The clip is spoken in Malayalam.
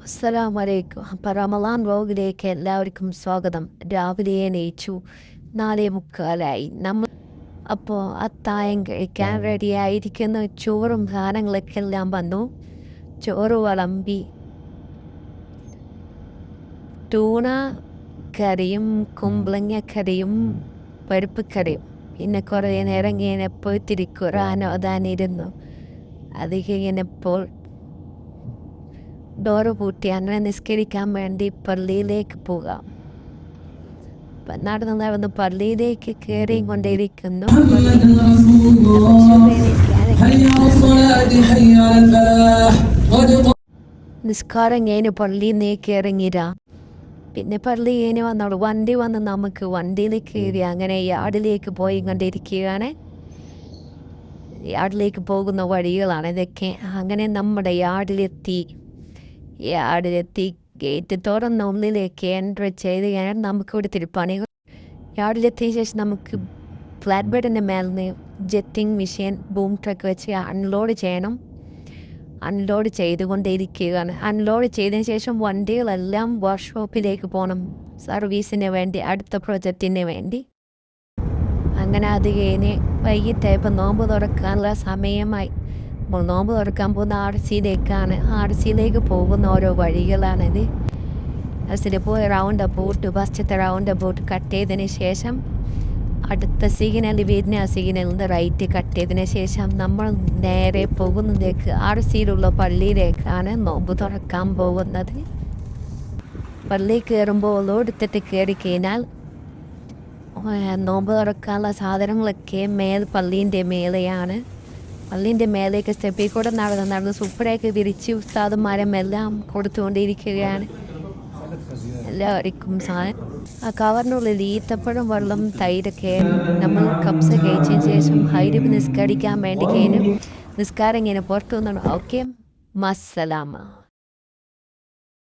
അസ്സലാമലൈക്കും. അപ്പം റമളാൻ വ്ലോഗിലേക്ക് എല്ലാവർക്കും സ്വാഗതം. രാവിലെ എണീച്ചു, 4:45. അപ്പോൾ അത്തായം കഴിക്കാൻ റെഡിയായിരിക്കുന്ന ചോറും സാധനങ്ങളൊക്കെ എല്ലാം വന്നു. ചോറ് വിളമ്പി, ടൂണ കറിയും കുമ്പളങ്ങ കറിയും പരിപ്പ് കറിയും. പിന്നെ കുറേ നേരം ഇങ്ങനെ പോയിത്തിരി ഖുർആൻ ഓതാനിരുന്നു. അത് കഴിഞ്ഞപ്പോൾ ഡോറ് പൂട്ടി അങ്ങനെ നിസ്കരിക്കാൻ വേണ്ടി പള്ളിയിലേക്ക് പോകാം. നടന്ന് പള്ളിയിലേക്ക് കയറി കൊണ്ടിരിക്കുന്നു. നിസ്കാരം കഴിഞ്ഞ് പള്ളിയിൽ നിന്ന് ഇറങ്ങിരാ. പിന്നെ പള്ളി കഴിഞ്ഞ് വന്നോളൂ, വണ്ടി വന്ന് നമുക്ക് വണ്ടിയിൽ കയറി അങ്ങനെ യാർഡിലേക്ക് പോയി കൊണ്ടിരിക്കുകയാണ്. യാർഡിലേക്ക് പോകുന്ന വഴികളാണ് ഇതൊക്കെ. അങ്ങനെ നമ്മുടെ യാർഡിലെത്തി ഗേറ്റ് തുറന്ന് ഉള്ളിലേക്ക് എൻ്റർ ചെയ്ത് കഴിഞ്ഞാൽ നമുക്ക് ഇവിടെ തിരുപ്പണികൾ. യാർഡിലെത്തിയ ശേഷം നമുക്ക് ഫ്ലാറ്റ് ബെഡിൻ്റെ മേലിൽ നിന്ന് ജെറ്റിംഗ് മെഷീൻ ബൂം ട്രക്ക് വെച്ച് അൺലോഡ് ചെയ്യണം. അൺലോഡ് ചെയ്തുകൊണ്ടിരിക്കുകയാണ്. അൺലോഡ് ചെയ്തതിന് ശേഷം വണ്ടികളെല്ലാം വർക്ക്ഷോപ്പിലേക്ക് പോകണം, സർവീസിന് വേണ്ടി, അടുത്ത പ്രൊജക്റ്റിന് വേണ്ടി. അങ്ങനെ അത് കഴിഞ്ഞ് വൈകിട്ടായപ്പോൾ നോമ്പ് തുറക്കാനുള്ള സമയമായി. അപ്പോൾ നോമ്പ് തുറക്കാൻ പോകുന്ന ആർസിയിലേക്ക് പോകുന്ന ഓരോ വഴികളാണിത്. ആർസിയിൽ പോയി റൗണ്ട് അബൌട്ട്, ഫസ്റ്റത്തെ റൗണ്ട് അബൌട്ട് കട്ട് ചെയ്തതിന് ശേഷം അടുത്ത സിഗ്നൽ വരുന്ന സിഗ്നലിൽ നിന്ന് റൈറ്റ് കട്ട് ചെയ്തതിന് ശേഷം നമ്മൾ നേരെ പോകുന്നതിലേക്ക് ആർസിയിലുള്ള പള്ളിയിലേക്കാണ് നോമ്പ് തുറക്കാൻ പോകുന്നത്. പള്ളി കയറുമ്പോൾ എടുത്തിട്ട് കയറി കഴിഞ്ഞാൽ നോമ്പ് തുറക്കാനുള്ള സാധനങ്ങളൊക്കെ പള്ളീൻ്റെ മേലെയാണ്. പള്ളീൻ്റെ മേലേക്ക് സ്റ്റെപ്പിൽ കൂടെ നടന്ന് സൂപ്പറാക്കി വിരിച്ച് ഉസ്താദന്മാരെല്ലാം കൊടുത്തുകൊണ്ടിരിക്കുകയാണ് എല്ലാവർക്കും സാധനം. ആ കവറിനുള്ളിൽ ഈത്തപ്പഴം, വെള്ളം, തൈരൊക്കെ നമ്മൾ കപ്സ കഴിച്ചതിന് ശേഷം ഹൈരിബ് നിസ്കരിക്കാൻ വേണ്ടി കഴിഞ്ഞ് നിസ്കാരം ഇങ്ങനെ പുറത്തു വന്നു. ഓക്കെ, മസ്സലാമ.